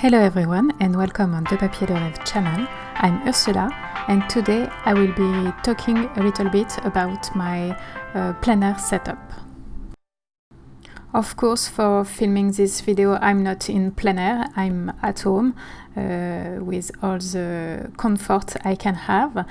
Hello everyone and welcome on the Papier de Rêve channel. I'm Ursula and today I will be talking a little bit about my plein air setup. Of course, for filming this video I'm not in plein air, I'm at home with all the comfort I can have,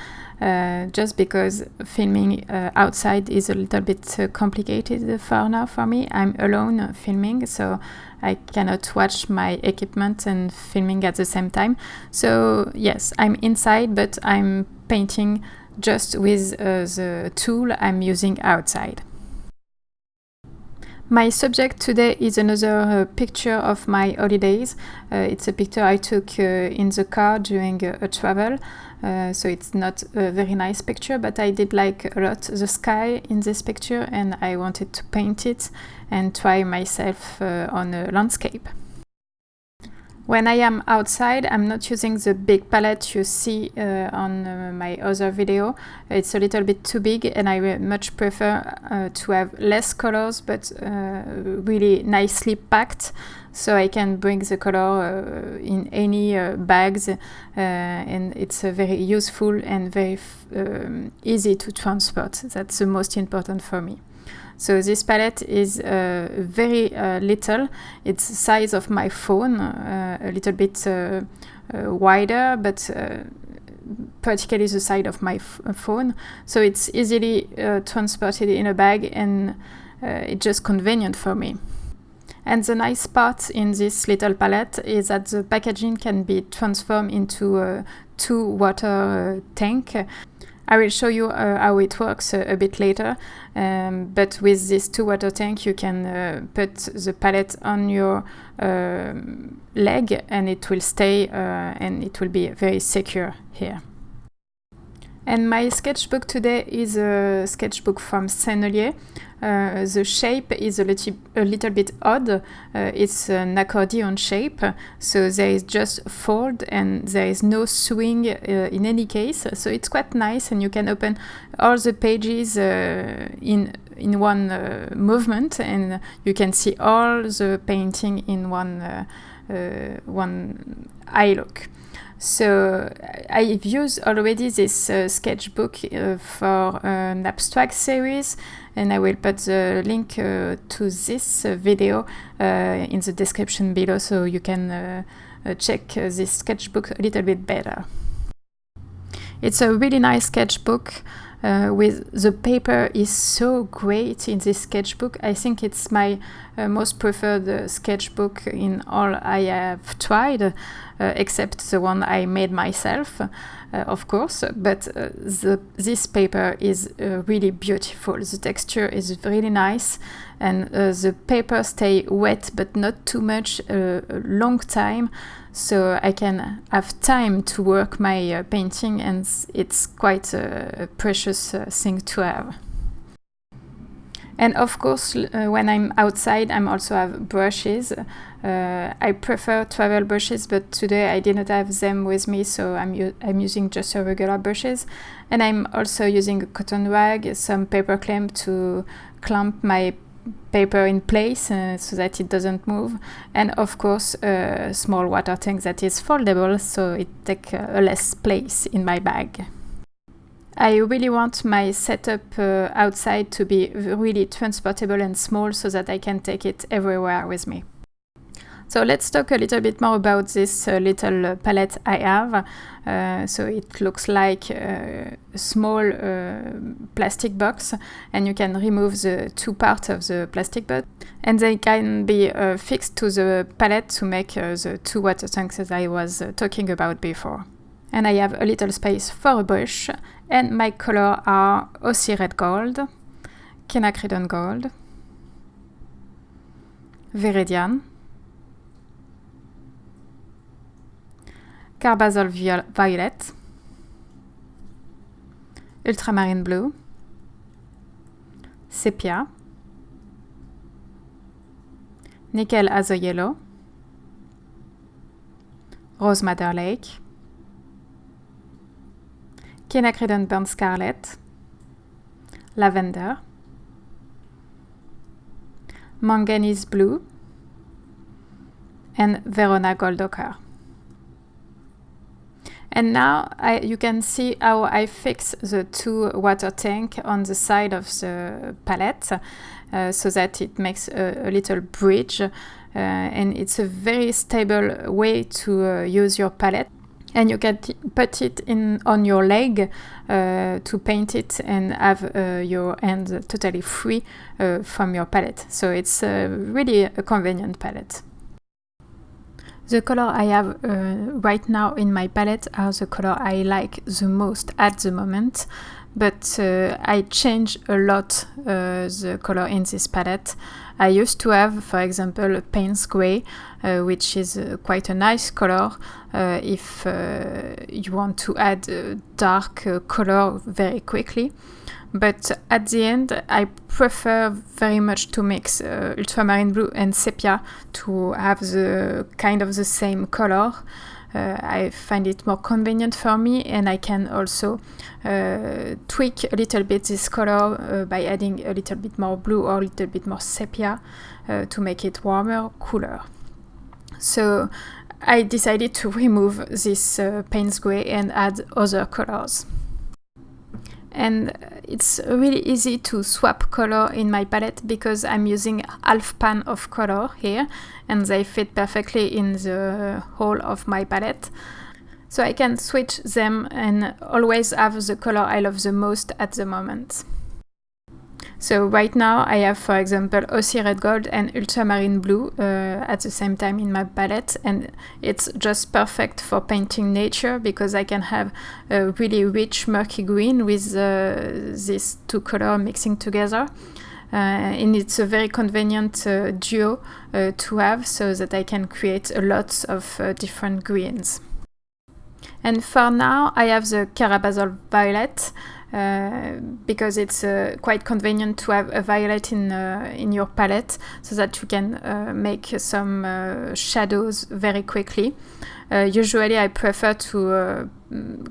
just because filming outside is a little bit complicated for now for me. I'm alone filming, so I cannot watch my equipment and filming at the same time. So yes, I'm inside, but I'm painting just with the tool I'm using outside. My subject today is another picture of my holidays. It's a picture I took in the car during a travel. So it's not a very nice picture, but I did like a lot the sky in this picture and I wanted to paint it and try myself on a landscape. When I am outside, I'm not using the big palette you see on my other video. It's a little bit too big and I much prefer to have less colors but really nicely packed, so I can bring the color in any bags and it's very useful and very easy to transport. That's the most important for me. So this palette is very little. It's the size of my phone, a little bit wider, but particularly the size of my phone. So it's easily transported in a bag and it's just convenient for me. And the nice part in this little palette is that the packaging can be transformed into a 2 water tank. I will show you how it works a bit later, but with this 2 water tank you can put the palette on your leg and it will stay and it will be very secure here. And my sketchbook today is a sketchbook from Sennelier. The shape is a little bit odd. It's an accordion shape, so there is just fold and there is no swing in any case. So it's quite nice and you can open all the pages in one movement and you can see all the painting in one eye look. So I've used already this sketchbook for an abstract series and I will put the link to this video in the description below so you can check this sketchbook a little bit better. It's a really nice sketchbook. With the paper is so great in this sketchbook. I think it's my most preferred sketchbook in all I have tried, except the one I made myself, of course. But this paper is really beautiful. The texture is really nice and the paper stay wet but not too much a long time, so I can have time to work my painting and it's quite a precious thing to have. And of course, when I'm outside, I also have brushes. I prefer travel brushes, but today I didn't have them with me, so I'm using just a regular brushes. And I'm also using a cotton rag, some paper clamp to clamp my paper in place so that it doesn't move, and of course a small water tank that is foldable, so it takes less place in my bag. I really want my setup outside to be really transportable and small so that I can take it everywhere with me. So let's talk a little bit more about this little palette I have. So it looks like a small plastic box and you can remove the 2 parts of the plastic box and they can be fixed to the palette to make the 2 water tanks that I was talking about before. And I have a little space for a brush and my colors are Aussie red gold, quinacridone gold, Viridian, Carbazole violet, Ultramarine blue, Sepia, Nickel azo yellow, Rose Madder Lake, Quinacridone burnt scarlet, Lavender, Manganese blue, and Verona gold ochre. And now you can see how I fix the two water tanks on the side of the palette so that it makes a little bridge, and it's a very stable way to use your palette. And you can put it on your leg to paint it and have your hand totally free from your palette. So it's really a convenient palette. The color I have right now in my palette are the color I like the most at the moment, but I change a lot the color in this palette. I used to have, for example, Payne's Grey, which is quite a nice color if you want to add dark color very quickly. But at the end, I prefer very much to mix ultramarine blue and sepia to have the kind of the same color. I find it more convenient for me, and I can also tweak a little bit this color by adding a little bit more blue or a little bit more sepia to make it warmer, cooler. So I decided to remove this Payne's Grey and add other colors. And it's really easy to swap color in my palette because I'm using half pan of color here and they fit perfectly in the whole of my palette. So I can switch them and always have the color I love the most at the moment. So right now I have, for example, Aussie red gold and ultramarine blue at the same time in my palette, and it's just perfect for painting nature because I can have a really rich murky green with these two colors mixing together. And it's a very convenient duo to have so that I can create a lot of different greens. And for now I have the Carbazole violet, because it's quite convenient to have a violet in your palette so that you can make some shadows very quickly. Usually I prefer to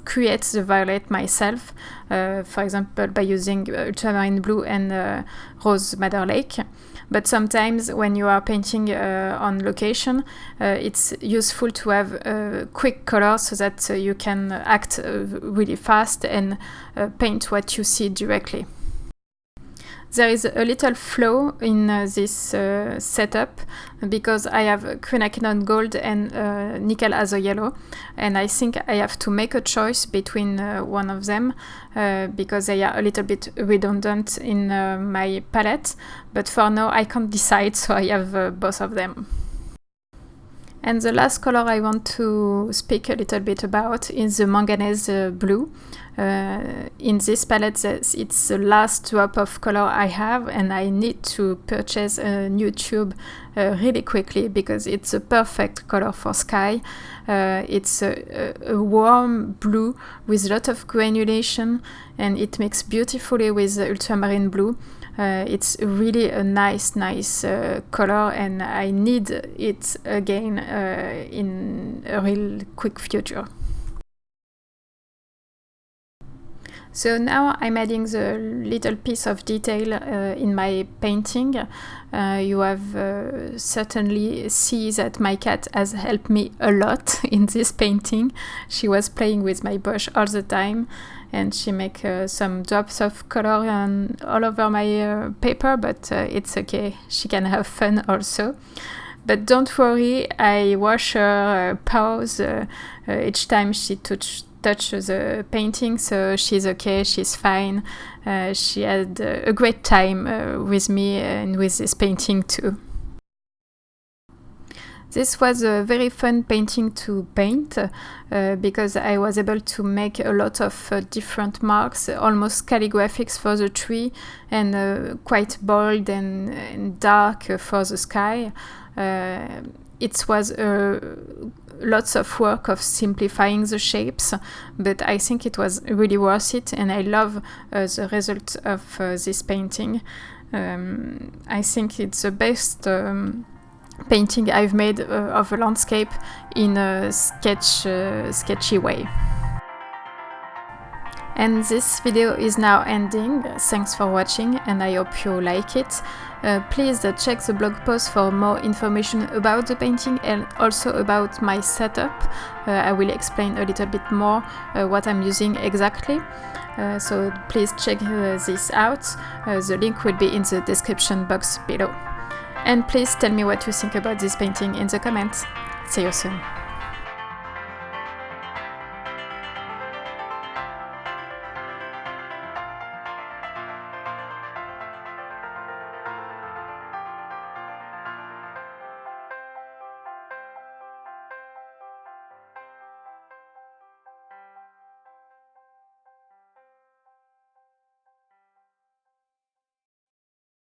create the violet myself, for example by using ultramarine blue and rose madder lake. But sometimes when you are painting on location, it's useful to have quick colors so that you can act really fast and paint what you see directly. There is a little flaw in this setup because I have quinacridone gold and nickel azo yellow, and I think I have to make a choice between one of them because they are a little bit redundant in my palette, but for now I can't decide, so I have both of them. And the last color I want to speak a little bit about is the Manganese blue. In this palette, it's the last drop of color I have, and I need to purchase a new tube really quickly because it's a perfect color for sky. It's a warm blue with a lot of granulation, and it mixes beautifully with the ultramarine blue. It's really a nice color, and I need it again in a real quick future. So now I'm adding the little piece of detail in my painting. You have certainly see that my cat has helped me a lot in this painting. She was playing with my brush all the time, and she make some drops of color all over my paper, but it's okay, she can have fun also. But don't worry, I wash her paws each time she touch the painting, so she's okay, she's fine. She had a great time with me and with this painting too. This was a very fun painting to paint because I was able to make a lot of different marks, almost calligraphics for the tree and quite bold and dark for the sky. It was lots of work of simplifying the shapes, but I think it was really worth it, and I love the result of this painting. I think it's the best painting I've made of a landscape in a sketchy way. And this video is now ending. Thanks for watching and I hope you like it. Please check the blog post for more information about the painting and also about my setup. I will explain a little bit more what I'm using exactly. So please check this out. The link will be in the description box below. And please tell me what you think about this painting in the comments. See you soon.